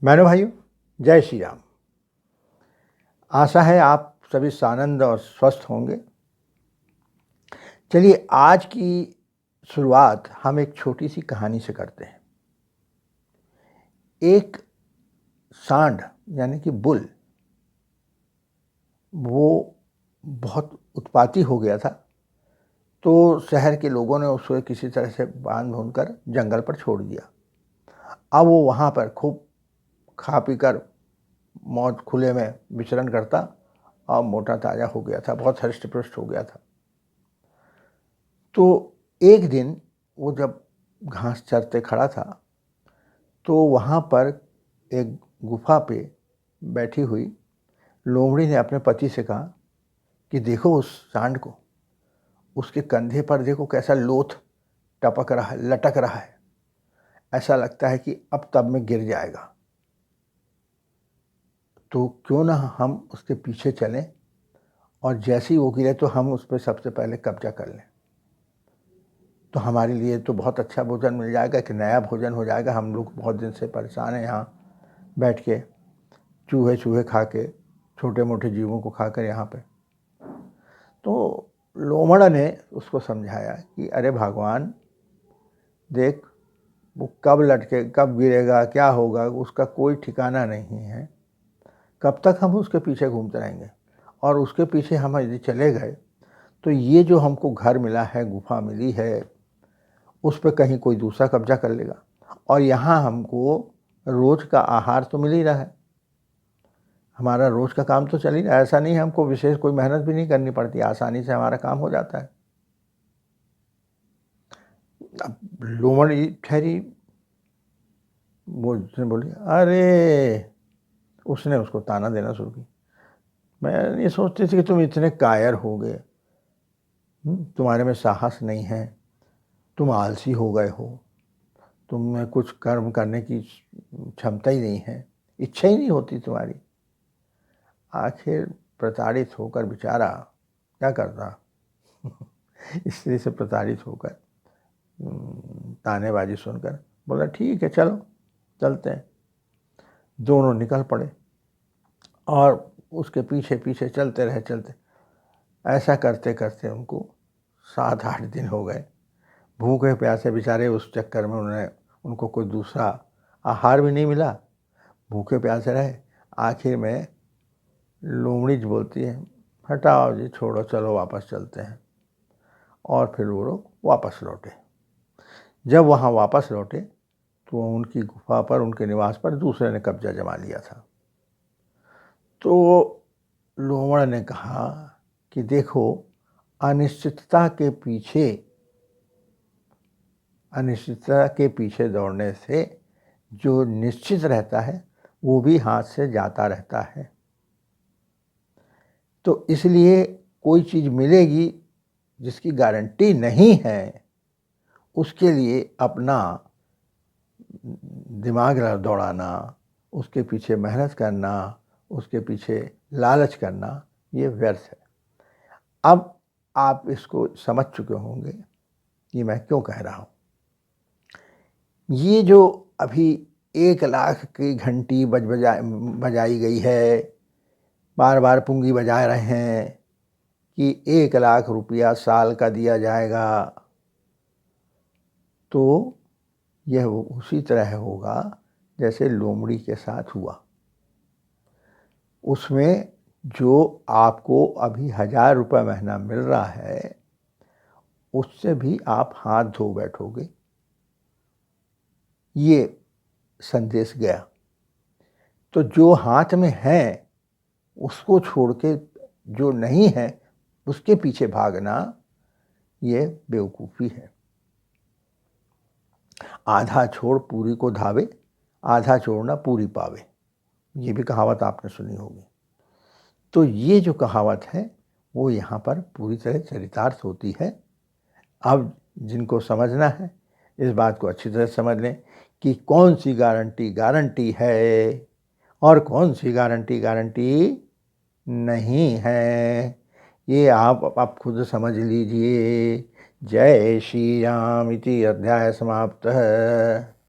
बहनों भाइयों, जय श्री राम। आशा है आप सभी सानंद और स्वस्थ होंगे। चलिए आज की शुरुआत हम एक छोटी सी कहानी से करते हैं। एक सांड यानी कि बुल, वो बहुत उत्पाती हो गया था, तो शहर के लोगों ने उसे किसी तरह से बांध भूंध कर जंगल पर छोड़ दिया। अब वो वहाँ पर खूब खा पी कर मौज खुले में विचरण करता और मोटा ताज़ा हो गया था, बहुत हृष्ट पुष्ट हो गया था। तो एक दिन वो जब घास चरते खड़ा था, तो वहाँ पर एक गुफा पे बैठी हुई लोमड़ी ने अपने पति से कहा कि देखो उस सांड को, उसके कंधे पर देखो कैसा लोथ टपक रहा है, लटक रहा है। ऐसा लगता है कि अब तब में गिर जाएगा। तो क्यों ना हम उसके पीछे चलें और जैसे ही वो गिरे तो हम उस पर सबसे पहले कब्जा कर लें। तो हमारे लिए तो बहुत अच्छा भोजन मिल जाएगा, एक नया भोजन हो जाएगा। हम लोग बहुत दिन से परेशान हैं, यहाँ बैठ के चूहे खा के, छोटे मोटे जीवों को खाकर यहाँ पे। तो लोमड़ ने उसको समझाया कि अरे भगवान, देख वो कब लटके, कब गिरेगा, क्या होगा, उसका कोई ठिकाना नहीं है। कब तक हम उसके पीछे घूमते रहेंगे? और उसके पीछे हम यदि चले गए तो ये जो हमको घर मिला है, गुफा मिली है, उस पर कहीं कोई दूसरा कब्जा कर लेगा। और यहाँ हमको रोज का आहार तो मिल ही रहा है, हमारा रोज का काम तो चल ही रहा है। ऐसा नहीं है हमको विशेष कोई मेहनत भी नहीं करनी पड़ती, आसानी से हमारा काम हो जाता है। अब लोमड़ी ठहरी, वो उसने बोली अरे, उसने उसको ताना देना शुरू की। मैं ये सोचती थी कि तुम इतने कायर हो गए, तुम्हारे में साहस नहीं है, तुम आलसी हो गए हो, तुम में कुछ कर्म करने की क्षमता ही नहीं है, इच्छा ही नहीं होती तुम्हारी। आखिर प्रताड़ित होकर बेचारा क्या करता स्त्री से प्रताड़ित होकर तानेबाजी सुनकर बोला ठीक है चलो चलते हैं। दोनों निकल पड़े और उसके पीछे पीछे चलते रहे। ऐसा करते करते उनको 7-8 दिन हो गए। भूखे प्यासे बेचारे उस चक्कर में उनको कोई दूसरा आहार भी नहीं मिला, भूखे प्यासे रहे। आखिर में लोमड़ी बोलती है हटाओ जी, छोड़ो, चलो वापस चलते हैं। और फिर वो लोग वापस लौटे। जब वहाँ वापस लौटे तो उनकी गुफा पर, उनके निवास पर दूसरे ने कब्जा जमा लिया था। तो लोमड़ ने कहा कि देखो, अनिश्चितता के पीछे दौड़ने से जो निश्चित रहता है वो भी हाथ से जाता रहता है। तो इसलिए कोई चीज़ मिलेगी जिसकी गारंटी नहीं है, उसके लिए अपना दिमाग दौड़ाना, उसके पीछे मेहनत करना, उसके पीछे लालच करना, ये व्यर्थ है। अब आप इसको समझ चुके होंगे कि मैं क्यों कह रहा हूँ। ये जो अभी 1 लाख की घंटी बजाई गई है, बार बार पुंगी बजा रहे हैं कि 1 लाख रुपया साल का दिया जाएगा, तो यह उसी तरह होगा जैसे लोमड़ी के साथ हुआ। उसमें जो आपको अभी 1000 रुपये महीना मिल रहा है, उससे भी आप हाथ धो बैठोगे। ये संदेश गया। तो जो हाथ में है उसको छोड़ के जो नहीं है उसके पीछे भागना, ये बेवकूफ़ी है। आधा छोड़ पूरी को धावे, आधा छोड़ना पूरी पावे, ये भी कहावत आपने सुनी होगी। तो ये जो कहावत है वो यहाँ पर पूरी तरह चरितार्थ होती है। अब जिनको समझना है इस बात को अच्छी तरह समझ लें कि कौन सी गारंटी है और कौन सी गारंटी नहीं है। ये आप खुद समझ लीजिए। जय श्री राम इति अध्याय समाप्त है।